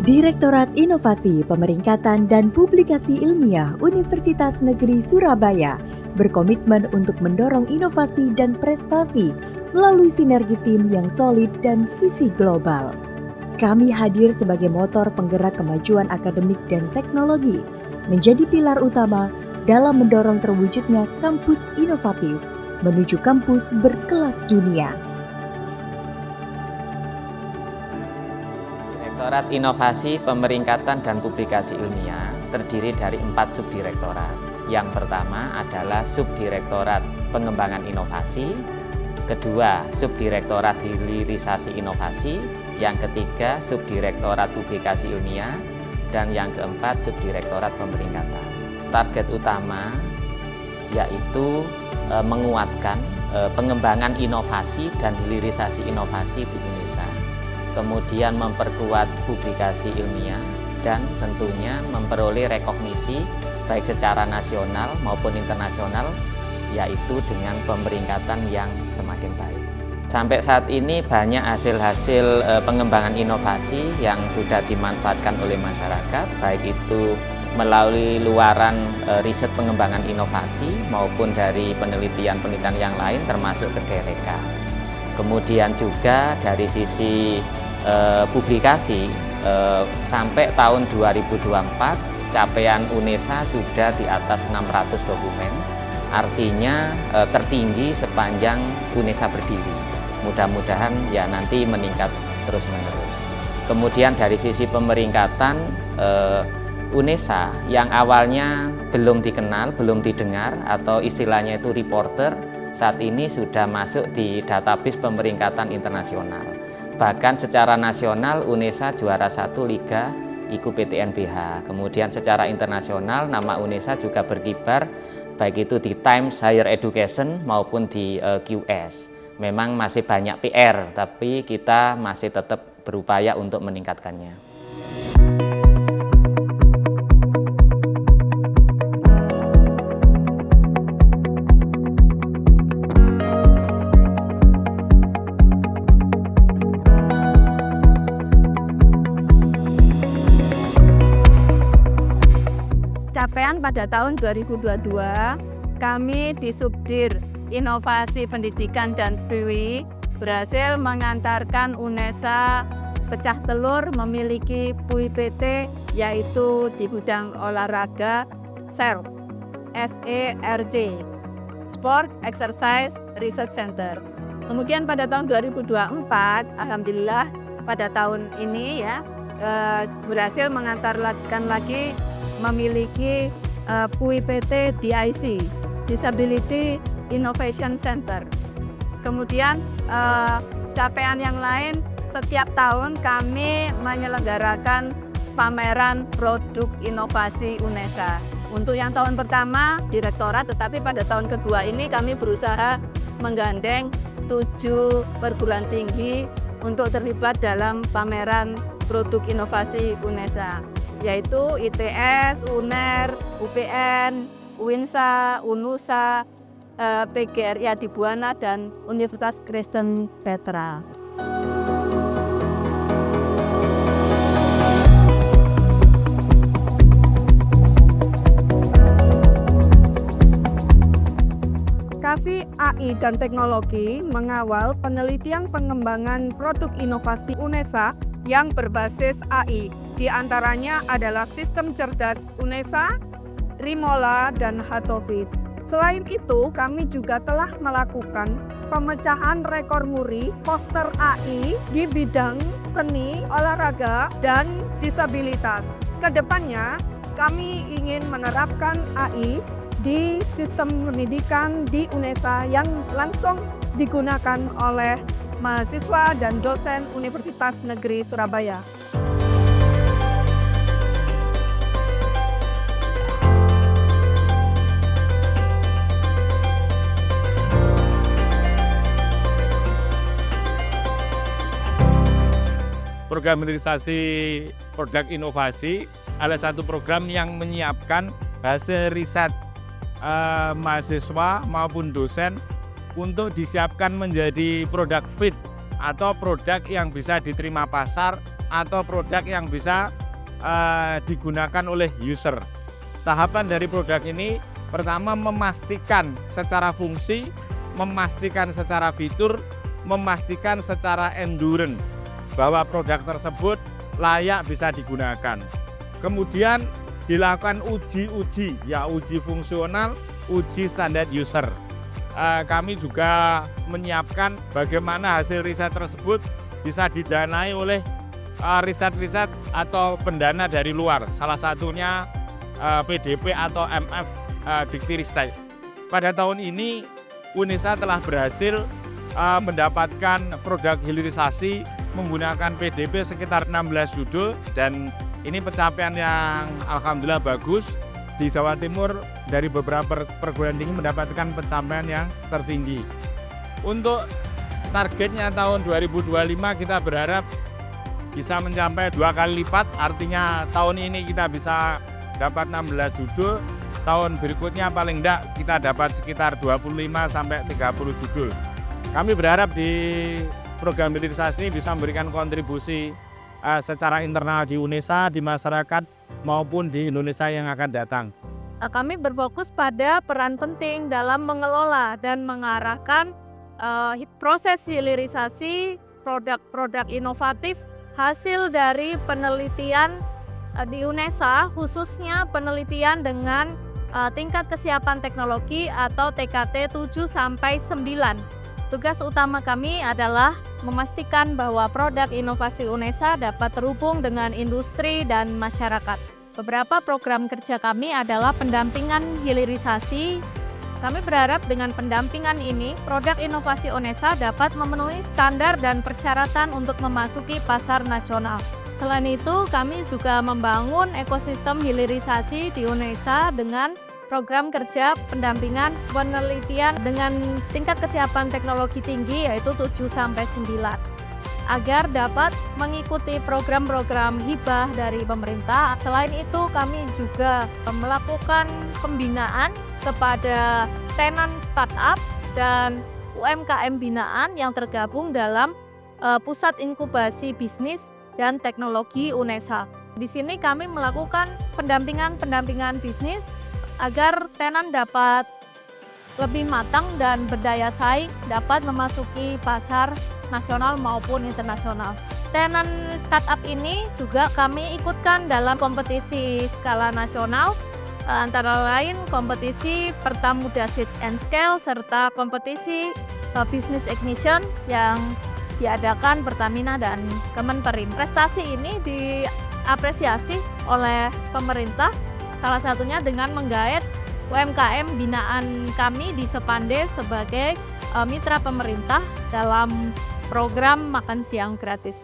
Direktorat Inovasi, Pemeringkatan dan Publikasi Ilmiah Universitas Negeri Surabaya berkomitmen untuk mendorong inovasi dan prestasi melalui sinergi tim yang solid dan visi global. Kami hadir sebagai motor penggerak kemajuan akademik dan teknologi, menjadi pilar utama dalam mendorong terwujudnya kampus inovatif menuju kampus berkelas dunia. Direktorat Inovasi, Pemeringkatan dan Publikasi Ilmiah terdiri dari 4 subdirektorat. Yang pertama adalah Subdirektorat Pengembangan Inovasi, kedua Subdirektorat Hilirisasi Inovasi, yang ketiga Subdirektorat Publikasi Ilmiah, dan yang keempat Subdirektorat Pemeringkatan. Target utama yaitu menguatkan pengembangan inovasi dan hilirisasi inovasi di Indonesia. Kemudian memperkuat publikasi ilmiah dan tentunya memperoleh rekognisi baik secara nasional maupun internasional, yaitu dengan pemeringkatan yang semakin baik. Sampai saat ini banyak hasil-hasil pengembangan inovasi yang sudah dimanfaatkan oleh masyarakat, baik itu melalui luaran riset pengembangan inovasi maupun dari penelitian-penelitian yang lain termasuk Kedereka. Kemudian juga dari sisi publikasi sampai tahun 2024 capaian UNESA sudah di atas 600 dokumen, artinya tertinggi sepanjang UNESA berdiri. Mudah-mudahan ya nanti meningkat terus-menerus. Kemudian dari sisi pemeringkatan, UNESA yang awalnya belum dikenal, belum didengar atau istilahnya itu reporter, saat ini sudah masuk di database pemeringkatan internasional. Bahkan secara nasional UNESA juara 1 Liga IKU PTNBH. Kemudian secara internasional nama UNESA juga berkibar baik itu di Times Higher Education maupun di QS. Memang masih banyak PR, tapi kita masih tetap berupaya untuk meningkatkannya. Capaian pada tahun 2022, kami di Subdir Inovasi Pendidikan dan PWI berhasil mengantarkan UNESA pecah telur memiliki PUI-PT yaitu di bidang olahraga SERC, Sport Exercise Research Center. Kemudian pada tahun 2024, alhamdulillah pada tahun ini ya berhasil mengantarkan lagi memiliki PUI-PT DIC, Disability Innovation Center. Kemudian capaian yang lain, setiap tahun kami menyelenggarakan pameran produk inovasi UNESA. Untuk yang tahun pertama direktorat, tetapi pada tahun kedua ini kami berusaha menggandeng 7 perguruan tinggi untuk terlibat dalam pameran produk inovasi UNESA, yaitu ITS, UNER, UPN, UINSA, UNUSA, PGRI Adibuana, dan Universitas Kristen Petra. Kasih AI dan Teknologi mengawal penelitian pengembangan produk inovasi UNESA yang berbasis AI. Di antaranya adalah sistem cerdas UNESA, Rimola, dan Hatofit. Selain itu, kami juga telah melakukan pemecahan rekor muri poster AI di bidang seni, olahraga, dan disabilitas. Kedepannya, kami ingin menerapkan AI di sistem pendidikan di UNESA yang langsung digunakan oleh mahasiswa dan dosen Universitas Negeri Surabaya. Program hilirisasi produk inovasi adalah satu program yang menyiapkan hasil riset mahasiswa maupun dosen untuk disiapkan menjadi produk fit atau produk yang bisa diterima pasar atau produk yang bisa digunakan oleh user. Tahapan dari produk ini pertama memastikan secara fungsi, memastikan secara fitur, memastikan secara endurance bahwa produk tersebut layak bisa digunakan. Kemudian dilakukan uji fungsional, uji standar user. Kami juga menyiapkan bagaimana hasil riset tersebut bisa didanai oleh riset-riset atau pendana dari luar. Salah satunya PDP atau MF Diktiristek. Pada tahun ini UNESA telah berhasil mendapatkan produk hilirisasi menggunakan PDP sekitar 16 judul, dan ini pencapaian yang alhamdulillah bagus. Di Jawa Timur dari beberapa perguruan tinggi mendapatkan pencapaian yang tertinggi. Untuk targetnya tahun 2025 kita berharap bisa mencapai 2 kali lipat, artinya tahun ini kita bisa dapat 16 judul, tahun berikutnya paling enggak kita dapat sekitar 25 sampai 30 judul. Kami berharap di program hilirisasi ini bisa memberikan kontribusi secara internal di UNESA, di masyarakat maupun di Indonesia yang akan datang. Kami berfokus pada peran penting dalam mengelola dan mengarahkan proses hilirisasi produk-produk inovatif hasil dari penelitian di UNESA, khususnya penelitian dengan tingkat kesiapan teknologi atau TKT 7-9. Tugas utama kami adalah memastikan bahwa produk inovasi UNESA dapat terhubung dengan industri dan masyarakat. Beberapa program kerja kami adalah pendampingan hilirisasi. Kami berharap dengan pendampingan ini, produk inovasi UNESA dapat memenuhi standar dan persyaratan untuk memasuki pasar nasional. Selain itu, kami juga membangun ekosistem hilirisasi di UNESA dengan program kerja pendampingan penelitian dengan tingkat kesiapan teknologi tinggi yaitu 7-9 agar dapat mengikuti program-program hibah dari pemerintah. Selain itu kami juga melakukan pembinaan kepada tenan startup dan UMKM binaan yang tergabung dalam Pusat Inkubasi Bisnis dan Teknologi UNESA. Di sini kami melakukan pendampingan bisnis agar tenan dapat lebih matang dan berdaya saing dapat memasuki pasar nasional maupun internasional. Tenan startup ini juga kami ikutkan dalam kompetisi skala nasional, antara lain kompetisi Pertamuda Seed and Scale serta kompetisi Business Ignition yang diadakan Pertamina dan Kemenperin. Prestasi ini diapresiasi oleh pemerintah, salah satunya dengan menggait UMKM binaan kami di Sepande sebagai mitra pemerintah dalam program makan siang gratis.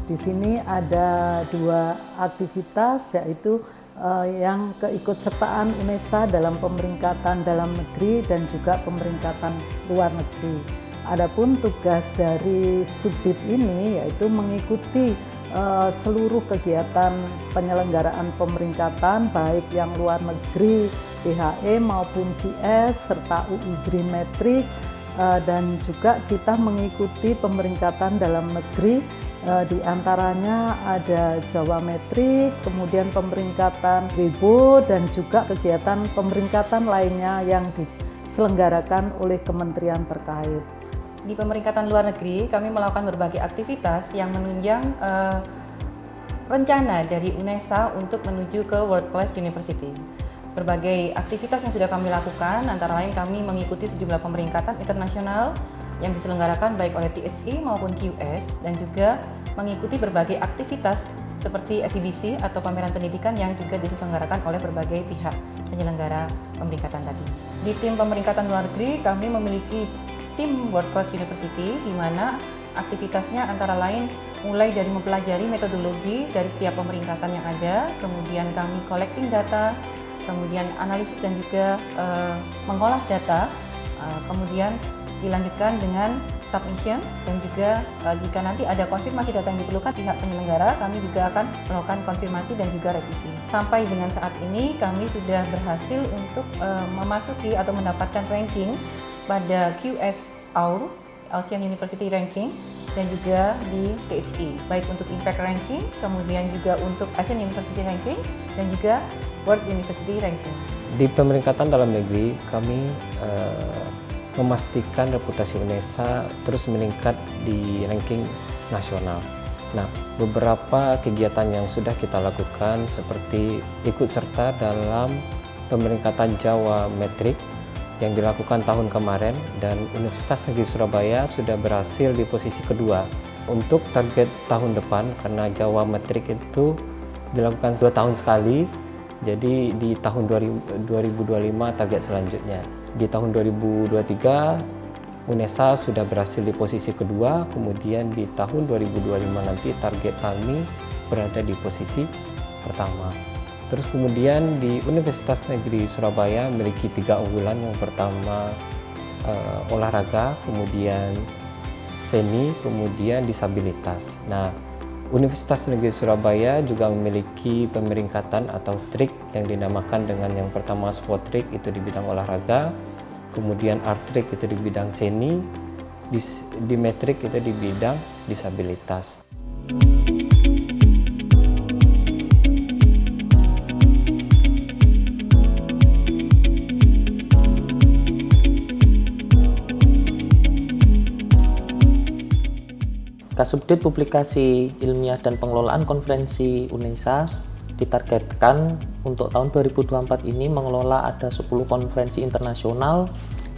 Di sini ada 2 aktivitas, yaitu yang keikutsertaan UNESA dalam pemeringkatan dalam negeri dan juga pemeringkatan luar negeri. Adapun tugas dari Subdit ini yaitu mengikuti seluruh kegiatan penyelenggaraan pemeringkatan baik yang luar negeri, PHE maupun GS serta UI Green Metric, dan juga kita mengikuti pemeringkatan dalam negeri. Di antaranya ada Jawa Metrik, kemudian pemeringkatan Weibo, dan juga kegiatan pemeringkatan lainnya yang diselenggarakan oleh kementerian terkait. Di pemeringkatan luar negeri, kami melakukan berbagai aktivitas yang menunjang rencana dari UNESA untuk menuju ke World Class University. Berbagai aktivitas yang sudah kami lakukan, antara lain kami mengikuti sejumlah pemeringkatan internasional yang diselenggarakan baik oleh THE maupun QS, dan juga mengikuti berbagai aktivitas seperti exhibition atau pameran pendidikan yang juga diselenggarakan oleh berbagai pihak penyelenggara pemeringkatan tadi. Di tim pemeringkatan luar negeri, kami memiliki tim World Class University, di mana aktivitasnya antara lain mulai dari mempelajari metodologi dari setiap pemeringkatan yang ada, kemudian kami collecting data, kemudian analisis dan juga mengolah data, kemudian dilanjutkan dengan submission, dan juga jika nanti ada konfirmasi data yang diperlukan pihak penyelenggara, kami juga akan melakukan konfirmasi dan juga revisi. Sampai dengan saat ini kami sudah berhasil untuk memasuki atau mendapatkan ranking pada QS-AUR, ASEAN University Ranking, dan juga di THE, baik untuk Impact Ranking, kemudian juga untuk ASEAN University Ranking, dan juga World University Ranking. Di pemeringkatan dalam negeri, kami memastikan reputasi UNESA terus meningkat di ranking nasional. Nah, beberapa kegiatan yang sudah kita lakukan seperti ikut serta dalam pemeringkatan Jawa Metrik yang dilakukan tahun kemarin, dan Universitas Negeri Surabaya sudah berhasil di posisi kedua. Untuk target tahun depan, karena Jawa Metrik itu dilakukan 2 tahun sekali, jadi di tahun 2025 target selanjutnya. Di tahun 2023 UNESA sudah berhasil di posisi kedua, kemudian di tahun 2025 nanti target kami berada di posisi pertama. Terus kemudian di Universitas Negeri Surabaya memiliki 3 unggulan. Yang pertama olahraga, kemudian seni, kemudian disabilitas. Nah, Universitas Negeri Surabaya juga memiliki pemeringkatan atau trik yang dinamakan dengan yang pertama sport trik, itu di bidang olahraga, kemudian art trik itu di bidang seni, di metrik itu di bidang disabilitas. Kasubdit Publikasi Ilmiah dan Pengelolaan Konferensi UNESA ditargetkan untuk tahun 2024 ini mengelola ada 10 konferensi internasional.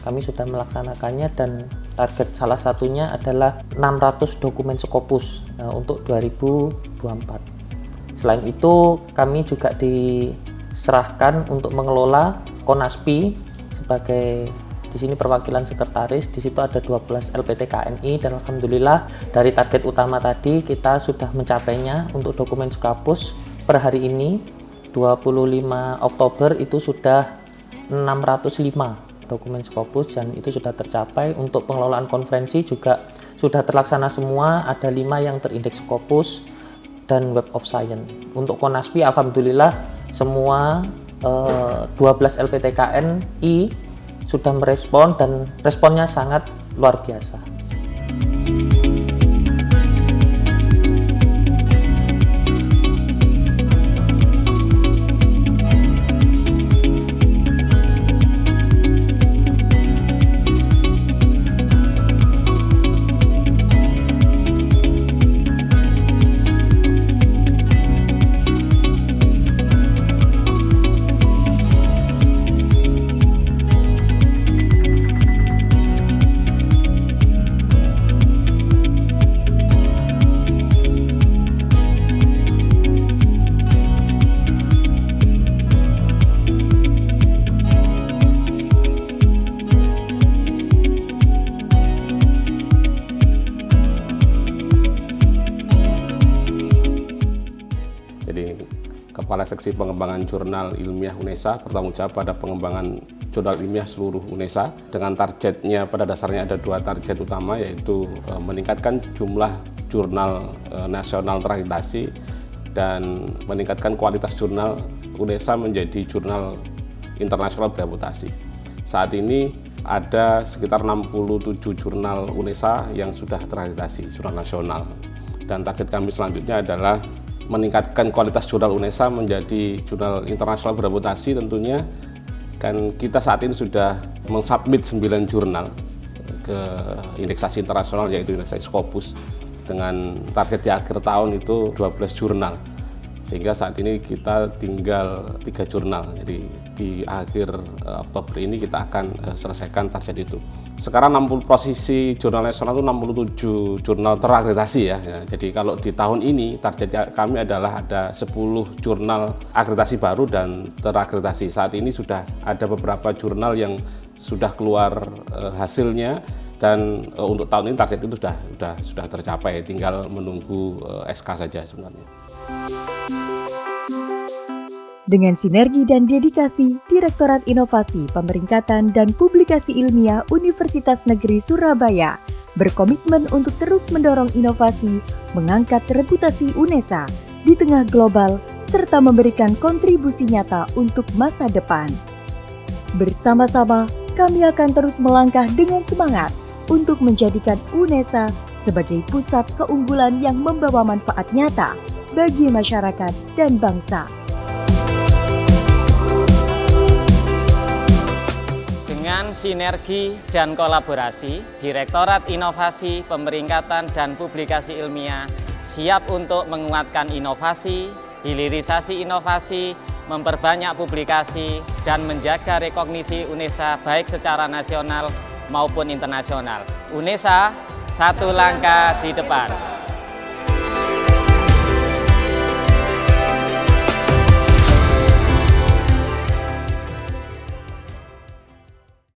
Kami sudah melaksanakannya dan target salah satunya adalah 600 dokumen Scopus untuk 2024. Selain itu, kami juga diserahkan untuk mengelola Konaspi sebagai di sini perwakilan sekretaris. Di situ ada 12 LPTKNI, dan alhamdulillah dari target utama tadi kita sudah mencapainya. Untuk dokumen Scopus per hari ini 25 Oktober itu sudah 605 dokumen Scopus, dan itu sudah tercapai. Untuk pengelolaan konferensi juga sudah terlaksana semua, ada 5 yang terindeks Scopus dan Web of Science. Untuk Konaspi alhamdulillah semua 12 LPTKNI sudah merespon, dan responnya sangat luar biasa. Kepala Seksi Pengembangan Jurnal Ilmiah UNESA bertanggung jawab pada pengembangan jurnal ilmiah seluruh UNESA, dengan targetnya pada dasarnya ada 2 target utama, yaitu meningkatkan jumlah jurnal nasional terakreditasi dan meningkatkan kualitas jurnal UNESA menjadi jurnal internasional bereputasi. Saat ini ada sekitar 67 jurnal UNESA yang sudah terakreditasi, jurnal nasional, dan target kami selanjutnya adalah meningkatkan kualitas jurnal UNESA menjadi jurnal internasional bereputasi. Tentunya kan kita saat ini sudah mensubmit 9 jurnal ke indeksasi internasional, yaitu indeksasi Scopus, dengan target di akhir tahun itu 12 jurnal, sehingga saat ini kita tinggal 3 jurnal. Jadi di akhir Oktober ini kita akan selesaikan target itu. Sekarang 60 posisi jurnal nasional itu 67 jurnal terakreditasi ya. Jadi kalau di tahun ini target kami adalah ada 10 jurnal akreditasi baru dan terakreditasi. Saat ini sudah ada beberapa jurnal yang sudah keluar hasilnya, Dan untuk tahun ini target itu sudah tercapai, tinggal menunggu SK saja sebenarnya. Dengan sinergi dan dedikasi, Direktorat Inovasi, Pemeringkatan, dan Publikasi Ilmiah Universitas Negeri Surabaya berkomitmen untuk terus mendorong inovasi, mengangkat reputasi UNESA di tengah global, serta memberikan kontribusi nyata untuk masa depan. Bersama-sama, kami akan terus melangkah dengan semangat untuk menjadikan UNESA sebagai pusat keunggulan yang membawa manfaat nyata bagi masyarakat dan bangsa. Dengan sinergi dan kolaborasi, Direktorat Inovasi, Pemeringkatan, dan Publikasi Ilmiah siap untuk menguatkan inovasi, hilirisasi inovasi, memperbanyak publikasi, dan menjaga rekognisi UNESA baik secara nasional maupun internasional. UNESA, satu langkah di depan.